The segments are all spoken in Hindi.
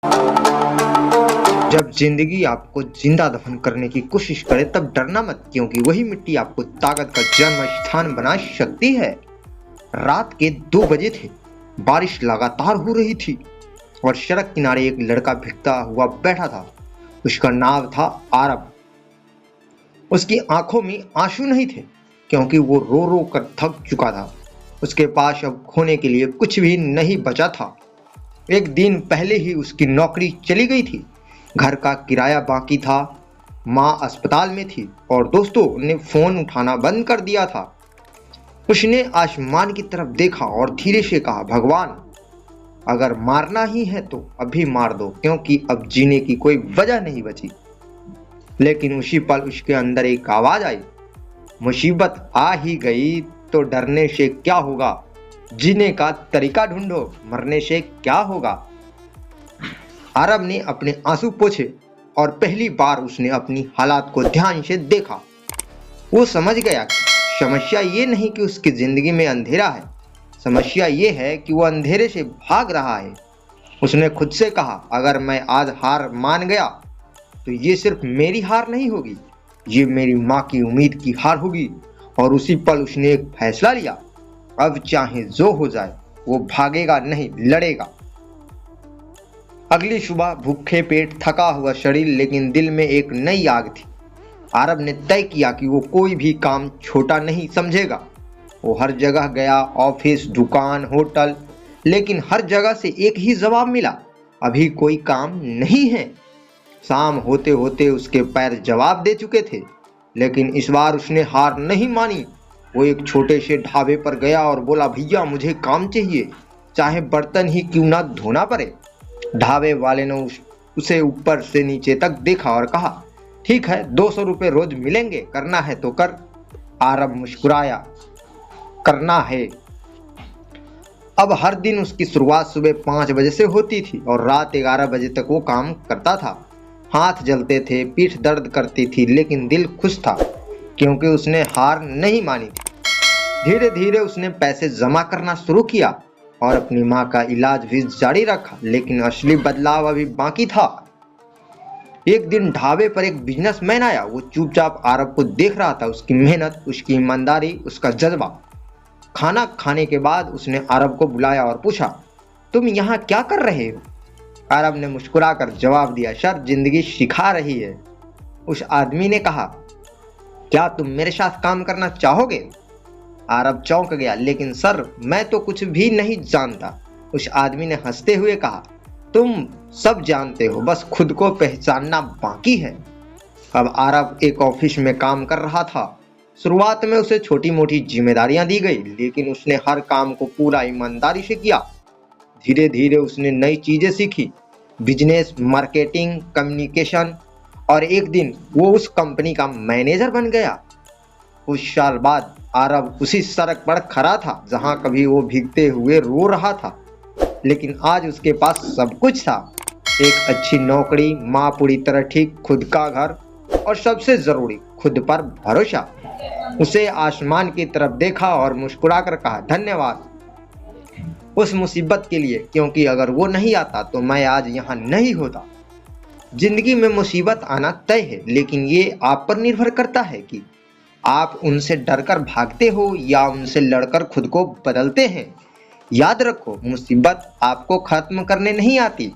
जब जिंदगी आपको जिंदा दफन करने की कोशिश करे तब डरना मत, क्योंकि वही मिट्टी आपको ताकत का जन्म स्थान बना सकती है। रात के 2 बजे थे। बारिश लगातार हो रही थी और सड़क किनारे एक लड़का भिगता हुआ बैठा था। उसका नाम था आरब। उसकी आंखों में आंसू नहीं थे, क्योंकि वो रो रो कर थक चुका था। उसके पास अब खोने के लिए कुछ भी नहीं बचा था। एक दिन पहले ही उसकी नौकरी चली गई थी, घर का किराया बाकी था, माँ अस्पताल में थी और दोस्तों ने फोन उठाना बंद कर दिया था। उसने आसमान की तरफ देखा और धीरे से कहा, भगवान, अगर मारना ही है तो अभी मार दो, क्योंकि अब जीने की कोई वजह नहीं बची। लेकिन उसी पल उसके अंदर एक आवाज आई, मुसीबत आ ही गई तो डरने से क्या होगा, जीने का तरीका ढूंढो, मरने से क्या होगा। आरब ने अपने आंसू पोंछे और पहली बार उसने अपनी हालात को ध्यान से देखा। वो समझ गया कि समस्या ये नहीं कि उसकी जिंदगी में अंधेरा है, समस्या ये है कि वो अंधेरे से भाग रहा है। उसने खुद से कहा, अगर मैं आज हार मान गया तो ये सिर्फ मेरी हार नहीं होगी, ये मेरी माँ की उम्मीद की हार होगी। और उसी पल उसने एक फैसला लिया, अब चाहे जो हो जाए वो भागेगा नहीं, लड़ेगा। अगली सुबह भूखे पेट, थका हुआ शरीर, लेकिन दिल में एक नई आग थी। आरब ने तय किया कि वो कोई भी काम छोटा नहीं समझेगा। वो हर जगह गया, ऑफिस, दुकान, होटल, लेकिन हर जगह से एक ही जवाब मिला, अभी कोई काम नहीं है। शाम होते होते उसके पैर जवाब दे चुके थे, लेकिन इस बार उसने हार नहीं मानी। वो एक छोटे से ढाबे पर गया और बोला, भैया मुझे काम चाहिए, चाहे बर्तन ही क्यों ना धोना पड़े। ढाबे वाले ने उसे ऊपर से नीचे तक देखा और कहा, ठीक है, 200 रुपये रोज मिलेंगे, करना है तो कर। आरब मुस्कुराया, करना है। अब हर दिन उसकी शुरुआत सुबह 5 बजे से होती थी और रात 11 बजे तक वो काम करता था। हाथ जलते थे, पीठ दर्द करती थी, लेकिन दिल खुश था, क्योंकि उसने हार नहीं मानी थी। धीरे धीरे उसने पैसे जमा करना शुरू किया और अपनी माँ का इलाज भी जारी रखा, लेकिन असली बदलाव अभी बाकी था। एक दिन ढाबे पर एक बिजनेसमैन आया। वो चुपचाप आरब को देख रहा था, उसकी मेहनत, उसकी ईमानदारी, उसका जज्बा। खाना खाने के बाद उसने आरब को बुलाया और पूछा, तुम यहाँ क्या कर रहे हो? आरब ने मुस्कुराकर जवाब दिया, सर, जिंदगी सिखा रही है। उस आदमी ने कहा, क्या तुम मेरे साथ काम करना चाहोगे? आरब चौंक गया, लेकिन सर, मैं तो कुछ भी नहीं जानता। उस आदमी ने हंसते हुए कहा, तुम सब जानते हो, बस खुद को पहचानना बाकी है। अब आरब एक ऑफिस में काम कर रहा था। शुरुआत में उसे छोटी मोटी जिम्मेदारियां दी गई, लेकिन उसने हर काम को पूरा ईमानदारी से किया। धीरे धीरे उसने नई चीजें सीखी, बिजनेस, मार्केटिंग, कम्युनिकेशन, और एक दिन वो उस कंपनी का मैनेजर बन गया। कुछ साल बाद आरब उसी सड़क पर खड़ा था जहां कभी वो भीगते हुए रो रहा था, लेकिन आज उसके पास सब कुछ था, एक अच्छी नौकरी, माँ पूरी तरह ठीक, खुद का घर और सबसे जरूरी खुद पर भरोसा। उसे आसमान की तरफ देखा और मुस्कुराकर कहा, धन्यवाद उस मुसीबत के लिए, क्योंकि अगर वो नहीं आता तो मैं आज यहाँ नहीं होता। जिंदगी में मुसीबत आना तय है, लेकिन ये आप पर निर्भर करता है कि आप उनसे डरकर भागते हो या उनसे लड़कर खुद को बदलते हैं। याद रखो, मुसीबत आपको खत्म करने नहीं आती,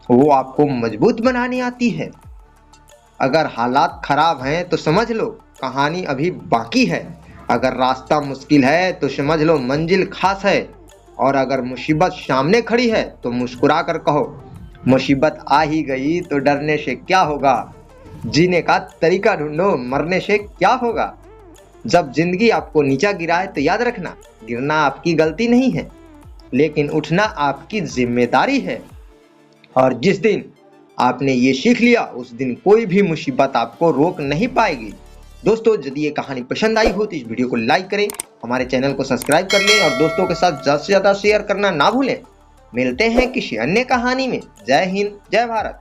वो आपको मजबूत बनाने आती है। अगर हालात खराब हैं तो समझ लो कहानी अभी बाकी है। अगर रास्ता मुश्किल है तो समझ लो मंजिल खास है। और अगर मुसीबत सामने खड़ी है तो मुस्कुरा कर कहो, मुसीबत आ ही गई तो डरने से क्या होगा, जीने का तरीका ढूंढो, मरने से क्या होगा। जब जिंदगी आपको नीचा गिराए तो याद रखना, गिरना आपकी गलती नहीं है, लेकिन उठना आपकी जिम्मेदारी है। और जिस दिन आपने ये सीख लिया, उस दिन कोई भी मुसीबत आपको रोक नहीं पाएगी। दोस्तों, यदि ये कहानी पसंद आई हो तो इस वीडियो को लाइक करें, हमारे चैनल को सब्सक्राइब कर लें और दोस्तों के साथ ज़्यादा से ज़्यादा शेयर करना ना भूलें। मिलते हैं किसी अन्य कहानी में। जय हिंद, जय भारत।